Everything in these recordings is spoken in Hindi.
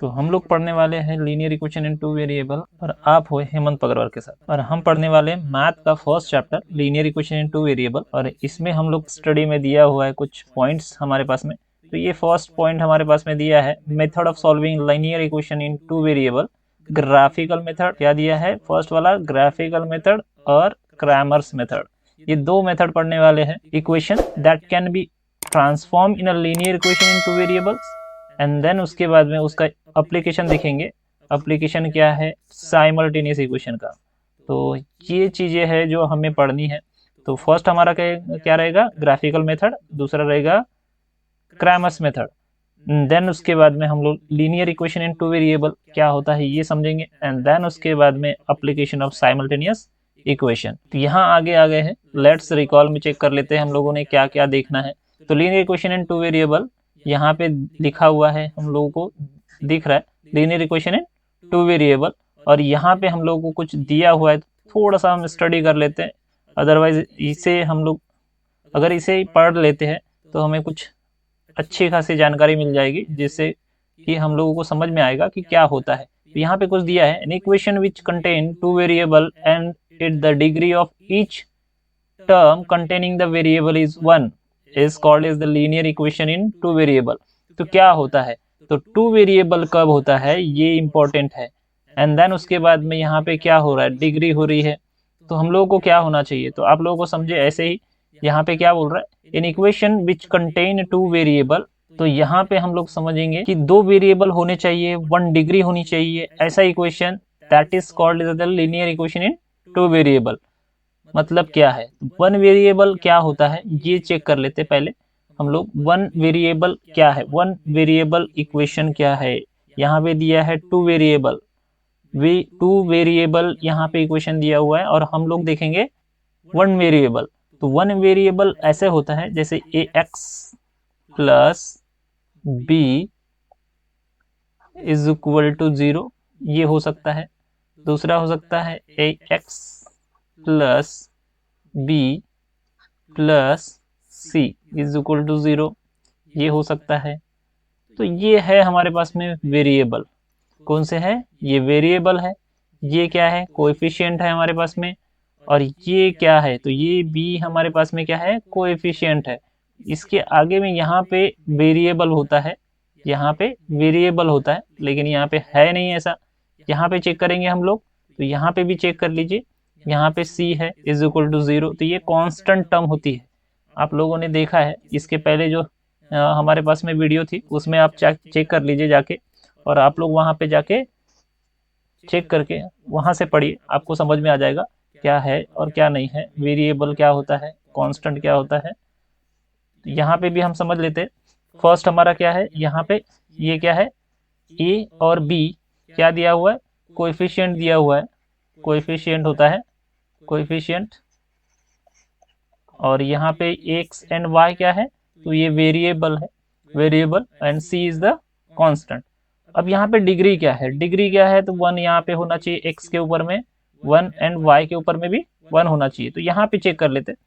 तो हम लोग पढ़ने वाले हैं linear equation in two variable और आप हो हेमंत अग्रवाल के साथ और हम पढ़ने वाले हैं मैथ का first chapter linear equation in two variable और इसमें हम लोग स्टडी में दिया हुआ है कुछ पॉइंट्स हमारे पास में। तो ये फर्स्ट पॉइंट हमारे पास में दिया है method of solving linear equation in two variable graphical method. क्या दिया है फर्स्ट वाला? ग्राफिकल मेथड और क्रैमर्स मेथड। ये दो मेथड पढ़ने वाले हैं। Equation that can be transform in a linear equation in two variables and then उसके बाद में उसका एप्लीकेशन देखेंगे। एप्लीकेशन क्या है? साइमल्टेनियस इक्वेशन का। तो ये चीजें है जो हमें पढ़नी है। तो फर्स्ट हमारा क्या रहेगा? ग्राफिकल मेथड, दूसरा रहेगा क्रैमर्स मेथड। देन उसके बाद में हम लोग linear equation in two variable क्या होता है ये समझेंगे एंड देन उसके बाद में एप्लीकेशन ऑफ साइमल्टेनियस इक्वेशन। तो यहाँ आगे आ गए हैं। लेट्स रिकॉल में चेक कर लेते हैं हम लोगों ने क्या क्या देखना है। तो linear equation in two variable यहाँ पे लिखा हुआ है, हम लोगों को दिख रहा है linear equation in two variable और यहाँ पे हम लोगों को कुछ दिया हुआ है, थोड़ा सा हम स्टडी कर लेते हैं। अदरवाइज इसे हम लोग अगर इसे ही पढ़ लेते हैं तो हमें कुछ अच्छी खासी जानकारी मिल जाएगी जिससे कि हम लोगों को समझ में आएगा कि क्या होता है। तो यहाँ पे कुछ दिया है, an equation which contain two variable and it the degree of each term containing the variable is 1 is called as the linear equation in two variable। तो क्या होता है? तो टू वेरिएबल कब होता है ये इंपॉर्टेंट है। एंड देन उसके बाद में यहाँ पे क्या हो रहा है? डिग्री हो रही है। तो हम लोगों को क्या होना चाहिए? तो आप लोगों को समझे ऐसे ही यहाँ पे क्या बोल रहा है? In equation which contain two variable. तो यहाँ पे हम लोग समझेंगे कि दो वेरिएबल होने चाहिए, 1 डिग्री होनी चाहिए, ऐसा equation that is called the linear equation in two variable. मतलब क्या है? 1 वेरिएबल क्या होता है ये चेक कर लेते पहले हम लोग। 1 वेरिएबल क्या है? 1 वेरिएबल इक्वेशन क्या है? यहाँ पे दिया है 2 वेरिएबल। 2 वेरिएबल यहाँ पे इक्वेशन दिया हुआ है और हम लोग देखेंगे 1 वेरिएबल। तो 1 वेरिएबल ऐसे होता है जैसे ax plus b is equal to 0, ये हो सकता है। दूसरा हो सकता है ax plus b plus c is equal to 0, ये हो सकता है। तो ये है हमारे पास में वेरिएबल। कौन से है? ये वेरिएबल है। ये क्या है? कोएफिशिएंट है हमारे पास में। और ये क्या है? तो ये b हमारे पास में क्या है? कोएफिशिएंट है। इसके आगे में यहाँ पे वेरिएबल होता है, यहाँ पे वेरिएबल होता है, लेकिन यहाँ पे है नहीं ऐसा। यहाँ पे चेक करेंगे हम लोग, तो यहाँ पे भी चेक कर लीजिए, यहाँ पे c है इज इक्वल टू 0। तो ये कांस्टेंट टर्म होती है। आप लोगों ने देखा है इसके पहले जो हमारे पास में वीडियो थी उसमें आप चेक कर लीजिए जाके, और आप लोग वहाँ पे जाके चेक करके वहाँ से पढ़िए, आपको समझ में आ जाएगा क्या है और क्या नहीं है, वेरिएबल क्या होता है, कांस्टेंट क्या होता है। तो यहाँ पे भी हम समझ लेते हैं। फर्स्ट हमारा क्या है यहाँ पे? ये क्या है? a और b क्या दिया हुआ है? कोएफिशिएंट दिया हुआ है। कोएफिशिएंट होता है कोएफिशिएंट। और यहाँ पे x एंड y क्या है? तो ये वेरिएबल है, variable, and c is the constant. अब यहाँ पे डिग्री क्या है? डिग्री क्या है? तो 1 यहाँ पे होना चाहिए, x के ऊपर में 1 एंड y के ऊपर में भी 1 होना चाहिए। तो यहाँ पे चेक कर लेते हैं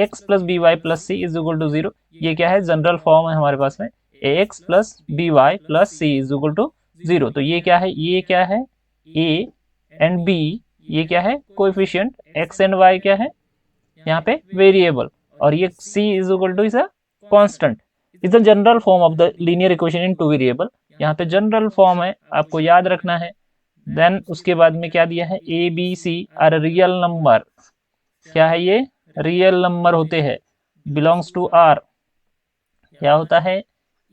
ax plus B Y plus C is equal to 0। ये क्या है? जनरल फॉर्म है हमारे पास में, ax plus B Y plus C is equal to 0। तो ये क्या है? ये क्या है? a एंड b, ये क्या है? कोएफिशिएंट। x एंड y क्या है? यहाँ पे वेरिएबल। और ये c is equal two is a constant. Is the general form of the linear equation in two variable. यहाँ पे जनरल फॉर्म है, आपको याद रखना है। देन उसके बाद में क्या दिया है? a b c are real number. क्या है ये? रियल नंबर होते हैं, बिलोंग्स टू r। क्या होता है?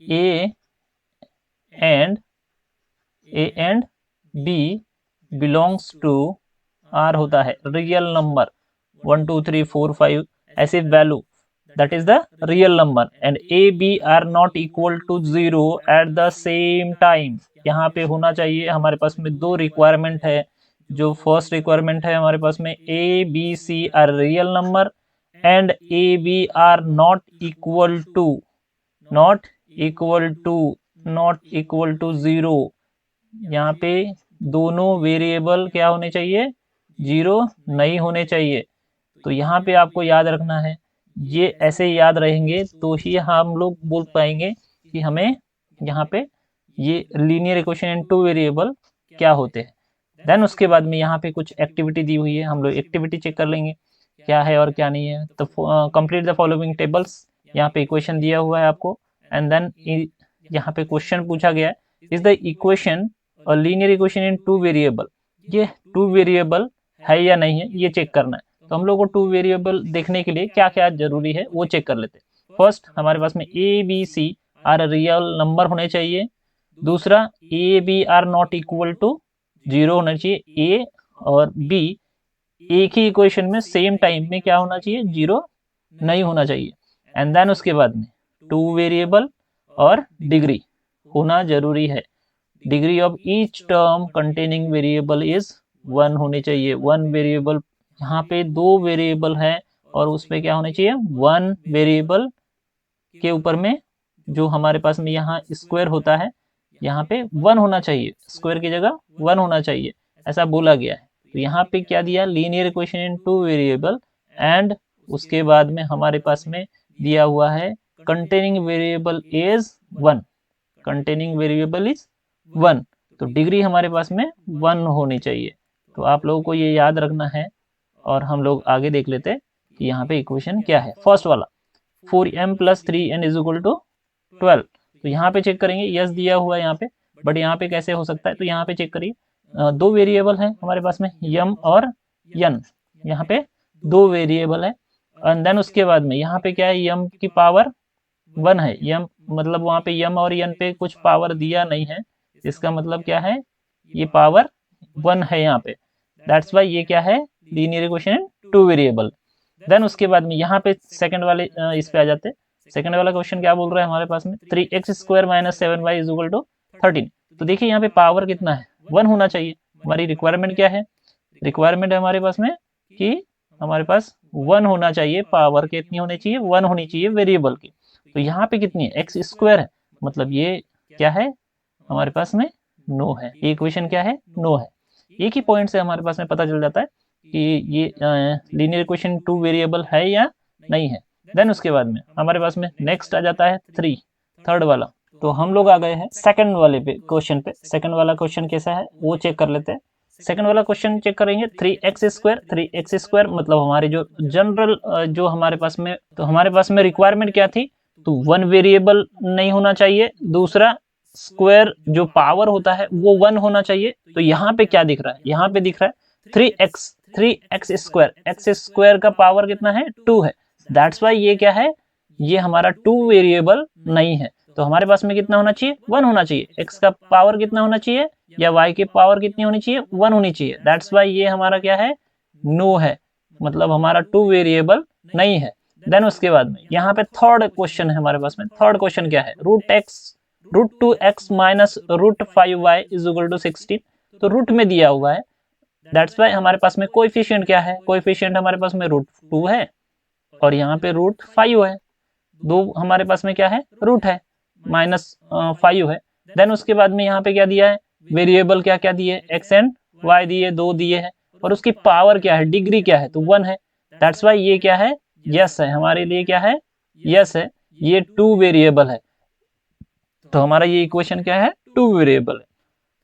a and b belongs to r होता है रियल नंबर। 1 2 3 4 5 ऐसे value, that is the real number, and a b are not equal to 0 at the same time। यहाँ पे होना चाहिए हमारे पास में दो रिक्वायरमेंट है। जो फर्स्ट रिक्वायरमेंट है हमारे पास में a b c are real number and a b are not equal to 0। यहाँ पे दोनों वेरिएबल क्या होने चाहिए? 0 नहीं होने चाहिए। तो यहाँ पे आपको याद रखना है, ये ऐसे याद रहेंगे तो ही हम लोग बोल पाएंगे कि हमें यहाँ पे ये linear equation in two variable क्या होते हैं। देन उसके बाद में यहाँ पे कुछ एक्टिविटी दी हुई है, हम लोग एक्टिविटी चेक कर लेंगे क्या है और क्या नहीं है। तो कंप्लीट द फॉलोइंग टेबल्स, यहाँ पे इक्वेशन दिया हुआ है आपको, एंड देन यहाँ पे क्वेश्चन पूछा गया है, इज द इक्वेशन और linear equation in two variable, ये टू वेरिएबल है या नहीं है ये चेक करना है। तो हम लोग को टू वेरिएबल देखने के लिए क्या क्या जरूरी है वो चेक कर लेते हैं। फर्स्ट हमारे पास में A B C are real number होने चाहिए। दूसरा A B are not equal to 0 होना चाहिए। ए और बी एक ही इक्वेशन में सेम टाइम में क्या होना चाहिए, 0 नहीं होना चाहिए। एंड देन उसके बाद में टू वेरिएबल और डिग्री होना जरूरी है। Degree of each term containing variable is 1 होनी चाहिए। 1 वेरिएबल, यहाँ पे 2 वेरिएबल है और उसमें क्या होना चाहिए, 1 वेरिएबल के ऊपर में जो हमारे पास में यहाँ स्क्वायर होता है, यहाँ पे 1 होना चाहिए, स्क्वायर की जगह 1 होना चाहिए, ऐसा बोला गया है। तो यहाँ पे क्या दिया, linear equation in two variable, and उसके बाद में हमारे पास में दिया हुआ है containing variable is 1, containing variable is 1। तो डिग्री हमारे पास में 1 होनी चाहिए। तो आप लोगों को ये याद रखना है और हम लोग आगे देख लेते हैं कि यहाँ पे इक्वेशन क्या है। फर्स्ट वाला 4m + 3n = 12। तो यहाँ पे चेक करेंगे, यस दिया हुआ है यहाँ पे, बट यहाँ पे कैसे हो सकता है, तो यहाँ पे चेक करिए, 2 वेरिएबल है हमारे पास में, यम और यन, यहाँ पे 2 वेरिएबल है। एंड देन उसके बाद में यहाँ पे क्या है, यम की पावर 1 है, यम मतलब वहाँ पे यम और यन पे कुछ पावर दिया नहीं है, इसका मतलब क्या है, ये पावर 1 है यहाँ पे, दैट्स वाई ये क्या है, linear equation in two variable. Then उसके बाद में यहाँ पे सेकंड वाले इस पे आ जाते हैं। सेकंड वाला क्वेश्चन क्या बोल रहा है हमारे पास में, 3x² - 7y = 13। तो देखिए यहाँ पे पावर कितना है, 1 होना चाहिए। हमारी रिक्वायरमेंट क्या है, रिक्वायरमेंट है हमारे पास में कि हमारे पास 1 होना चाहिए, पावर कितनी होनी चाहिए, 1 होनी चाहिए वेरिएबल की। तो यहाँ पे कितनी है, x² है, मतलब ये क्या है हमारे पास में, नो है। ये इक्वेशन क्या है, नो है। एक ही पॉइंट से हमारे पास में पता चल जाता है कि ये लीनियर इक्वेशन टू वेरिएबल है या नहीं है। देन उसके बाद में हमारे पास में नेक्स्ट आ जाता है 3, थर्ड वाला। तो हम लोग आ गए हैं सेकंड वाले पे क्वेश्चन पे। सेकंड वाला क्वेश्चन कैसा है वो चेक कर लेते हैं। सेकंड वाला क्वेश्चन चेक करेंगे, 3x² मतलब हमारे जो जनरल जो हमारे पास में, तो हमारे पास में रिक्वायरमेंट क्या थी, तो 1 वेरिएबल नहीं होना चाहिए, दूसरा स्क्वायर जो पावर होता है वो 1 होना चाहिए। तो यहाँ पे क्या दिख रहा है, यहाँ पे दिख रहा है 3x², x² का पावर कितना है, 2 है, दैट्स वाई ये क्या है, ये हमारा 2 वेरिएबल नहीं है। तो हमारे पास में कितना होना चाहिए, 1 होना चाहिए। x का पावर कितना होना चाहिए या y की पावर कितनी होनी चाहिए, 1 होनी चाहिए, दैट्स वाई ये हमारा क्या है, नो है, मतलब हमारा 2 वेरिएबल नहीं है। देन उसके बाद में यहाँ पे थर्ड क्वेश्चन है हमारे पास में। थर्ड क्वेश्चन क्या है, √2x - √5y = 16। तो रूट में दिया हुआ है, दैट्स वाई हमारे पास में कोएफिशिएंट क्या है, कोएफिशिएंट हमारे पास में √2 है और यहाँ पे √5 है, दो हमारे पास में क्या है, रूट है, -5 है। देन उसके बाद में यहाँ पे क्या दिया है, वेरिएबल क्या क्या दिए, x एंड y दिए, 2 दिए हैं, और उसकी पावर क्या है, डिग्री क्या है, तो 1 है, दैट्स वाई ये क्या है, यस है, हमारे लिए क्या है, यस है, ये 2 वेरिएबल है। तो हमारा ये इक्वेशन क्या है, 2 वेरिएबल है।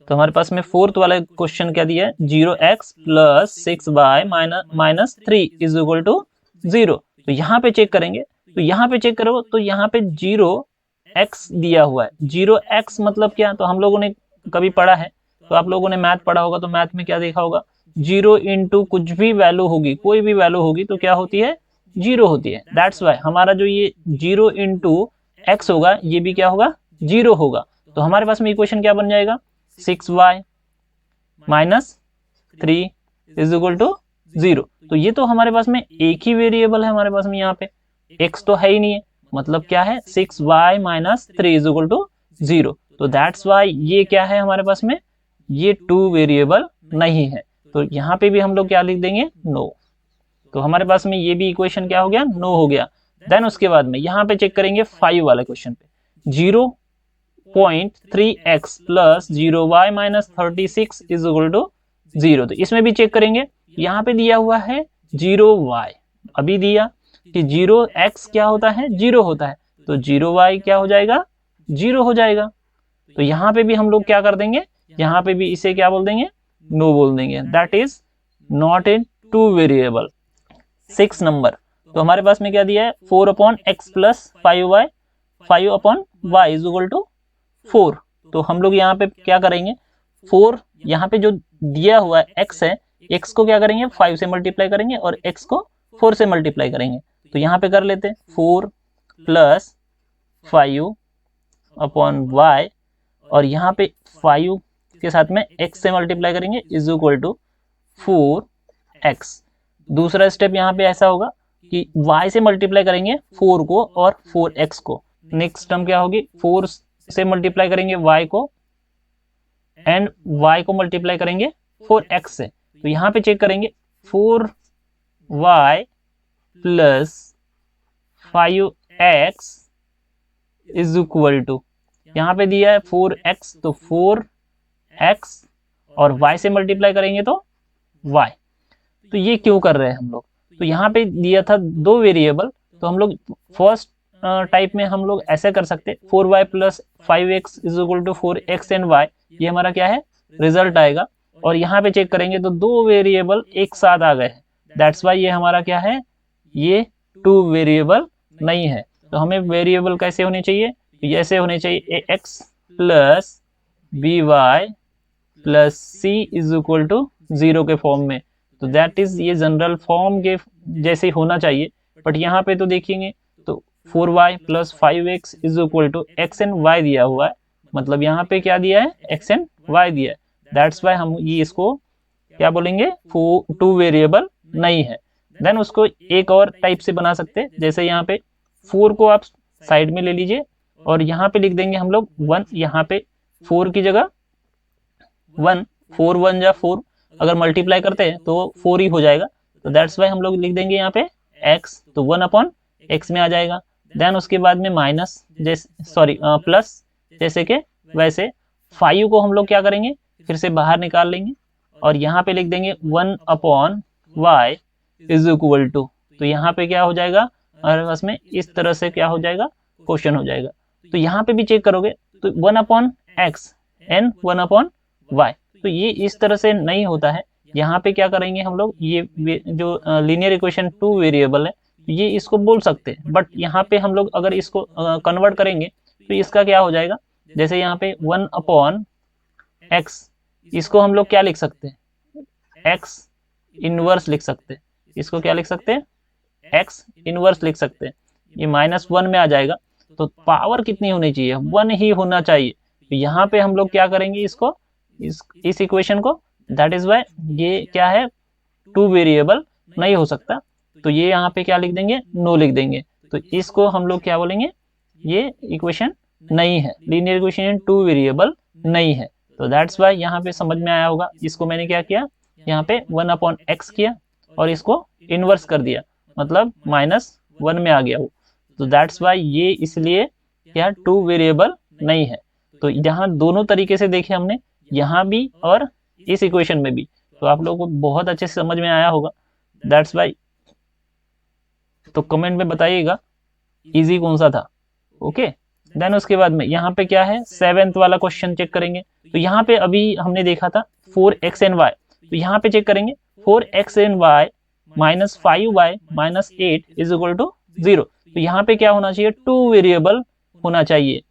तो हमारे पास में फोर्थ वाला क्वेश्चन क्या दिया है, 0x + 6y - 3 = 0। तो यहाँ पे चेक करेंगे, तो यहाँ पे चेक करो, तो यहाँ पे 0x दिया हुआ है। 0x मतलब क्या, तो हम लोगों ने कभी पढ़ा है, तो आप लोगों ने मैथ पढ़ा होगा, तो मैथ में क्या देखा होगा, 0 × कुछ भी वैल्यू होगी, कोई भी वैल्यू होगी तो क्या होती है, 0 होती है। दैट्स वाई हमारा जो ये 0 × x होगा, ये भी क्या होगा, 0 होगा। तो हमारे पास में इक्वेशन क्या बन जाएगा, 6y - 3 = 0। तो ये तो हमारे पास में एक ही वेरिएबल है, हमारे पास में यहाँ पे x तो है ही नहीं है, मतलब क्या है, 6y - 3 = 0। तो दैट्स वाई ये क्या है हमारे पास में, ये 2 वेरिएबल नहीं है। तो यहाँ पे भी हम लोग क्या लिख देंगे, नो। तो हमारे पास में ये भी इक्वेशन क्या हो गया, नो हो गया। देन उसके बाद में यहाँ पे चेक करेंगे 5 वाले क्वेश्चन पे, 0.3x + 0y - 36 = 0। तो इसमें भी चेक करेंगे, यहाँ पे दिया हुआ है 0y, अभी दिया कि 0x क्या होता है, 0 होता है, तो 0y क्या हो जाएगा, 0 हो जाएगा। तो यहाँ पे भी हम लोग क्या कर देंगे, यहाँ पे भी इसे क्या बोल देंगे, नो बोल देंगे, that is not a two variable. 6 number, तो हमारे पास में क्या दिया है 4/x plus 5y 5/y is equal to 4। तो हम लोग यहाँ पे क्या करेंगे, 4 यहाँ पे जो दिया हुआ है x है, x को क्या करेंगे 5 से मल्टीप्लाई करेंगे और x को 4 से मल्टीप्लाई करेंगे। तो यहाँ पे कर लेते हैं 4 प्लस 5/y और यहाँ पे 5 के साथ में x से मल्टीप्लाई करेंगे इज इक्वल टू 4x। दूसरा स्टेप यहाँ पे ऐसा होगा कि y से मल्टीप्लाई करेंगे 4 को और 4x को। नेक्स्ट टर्म क्या होगी, 4 से मल्टीप्लाई करेंगे y को एंड y को मल्टीप्लाई करेंगे 4x से। तो यहाँ पे चेक करेंगे 4y plus 5x is equal to, यहाँ पे दिया है 4x, तो 4x और y से मल्टीप्लाई करेंगे तो y। तो ये क्यों कर रहे हैं हम लोग, तो यहाँ पे दिया था 2 वेरिएबल, तो हम लोग फर्स्ट टाइप में हम लोग ऐसे कर सकते 4y plus 5x is equal to 4x and y, ये हमारा क्या है रिजल्ट आएगा। और यहाँ पे चेक करेंगे तो 2 वेरिएबल एक साथ आ गए हैं, दैट्स वाई ये हमारा क्या है, ये 2 वेरिएबल नहीं है। तो हमें वेरिएबल कैसे होने चाहिए, ऐसे होने चाहिए ax plus by plus c is equal to 0 के फॉर्म में। तो दैट इज ये जनरल फॉर्म के जैसे होना चाहिए, बट यहाँ पे तो देखेंगे तो 4y plus 5x is equal to x and y दिया हुआ है, मतलब यहाँ पे क्या दिया है x एंड y दिया है, दैट्स वाई हम ये इसको क्या बोलेंगे 2 वेरिएबल नहीं है। देन उसको एक और टाइप से बना सकते हैं, जैसे यहाँ पे 4 को आप साइड में ले लीजिए और यहाँ पे लिख देंगे हम लोग 1, यहाँ पे 4 की जगह 1, 4 1 जा 4, अगर मल्टीप्लाई करते हैं तो 4 ही हो जाएगा। तो दैट्स वाई हम लोग लिख देंगे यहाँ पे x, तो 1/x में आ जाएगा। देन उसके बाद में माइनस जैसे सॉरी प्लस जैसे कि वैसे 5 को हम लोग क्या करेंगे फिर से बाहर निकाल लेंगे और यहाँ पे लिख देंगे 1/y इज इक्वल टू, तो यहाँ पे क्या हो जाएगा हमारे पास में इस तरह से क्या हो जाएगा क्वेश्चन हो जाएगा। तो यहाँ पे भी चेक करोगे तो 1/x एंड 1/y, तो ये इस तरह से नहीं होता है। यहाँ पे क्या करेंगे हम लोग, ये जो लीनियर इक्वेशन 2 वेरिएबल है ये इसको बोल सकते हैं, बट यहाँ पे हम लोग अगर इसको कन्वर्ट करेंगे तो इसका क्या हो जाएगा, जैसे यहाँ पे 1/x, इसको हम लोग क्या लिख सकते हैं x इनवर्स लिख सकते हैं, इसको क्या लिख सकते हैं x इनवर्स लिख सकते हैं, ये -1 में आ जाएगा। तो पावर कितनी होनी चाहिए 1 ही होना चाहिए। तो यहाँ पे हम लोग क्या करेंगे इसको इस इक्वेशन को, दैट इज वाई ये क्या है 2 वेरिएबल नहीं हो सकता, तो ये यहाँ पे क्या लिख देंगे नो लिख देंगे। तो इसको हम लोग क्या बोलेंगे, ये इक्वेशन नहीं है, लीनियर इक्वेशन 2 वेरिएबल नहीं है। तो दैट्स वाई यहाँ पे समझ में आया होगा, इसको मैंने क्या किया यहाँ पे 1/x किया और इसको इनवर्स कर दिया, मतलब -1 में आ गया वो। तो दैट्स वाई ये इसलिए क्या 2 वेरिएबल नहीं है। तो यहाँ दोनों तरीके से देखे हमने, यहाँ भी और इस इक्वेशन में भी, तो आप लोगों को बहुत अच्छे से समझ में आया होगा। दैट्स वाई तो कमेंट में बताइएगा इजी कौन सा था। ओके, देन उसके बाद में यहाँ पे क्या है 7th वाला क्वेश्चन चेक करेंगे। तो यहाँ पे अभी हमने देखा था 4x एंड y, तो यहाँ पे चेक करेंगे 4x and y minus 5y minus 8 is equal to 0। तो यहाँ पे क्या होना चाहिए 2 वेरिएबल होना चाहिए,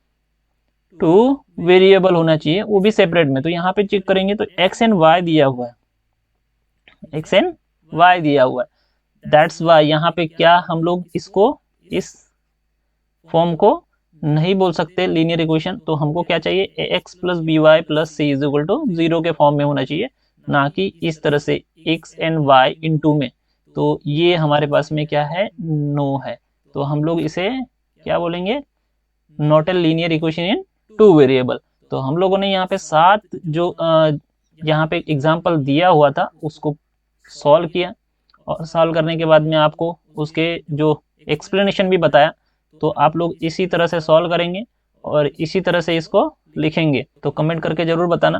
2 वेरिएबल होना चाहिए वो भी सेपरेट में। तो यहाँ पे चेक करेंगे तो x एंड y दिया हुआ है, x एंड y दिया हुआ है, दैट्स वाई यहाँ पे क्या हम लोग इसको इस फॉर्म को नहीं बोल सकते लीनियर इक्वेशन। तो हमको क्या चाहिए ax plus by plus c is equal to 0 के फॉर्म में होना चाहिए, ना कि इस तरह से x एंड y इन 2 में। तो ये हमारे पास में क्या है नो है, तो हम लोग इसे क्या बोलेंगे not a linear equation in 2 variable. तो हम लोगों ने यहाँ पे 7 जो यहाँ पे एग्जाम्पल दिया हुआ था उसको सॉल्व किया, और सॉल्व करने के बाद में आपको उसके जो एक्सप्लेनेशन भी बताया। तो आप लोग इसी तरह से सॉल्व करेंगे और इसी तरह से इसको लिखेंगे। तो कमेंट करके ज़रूर बताना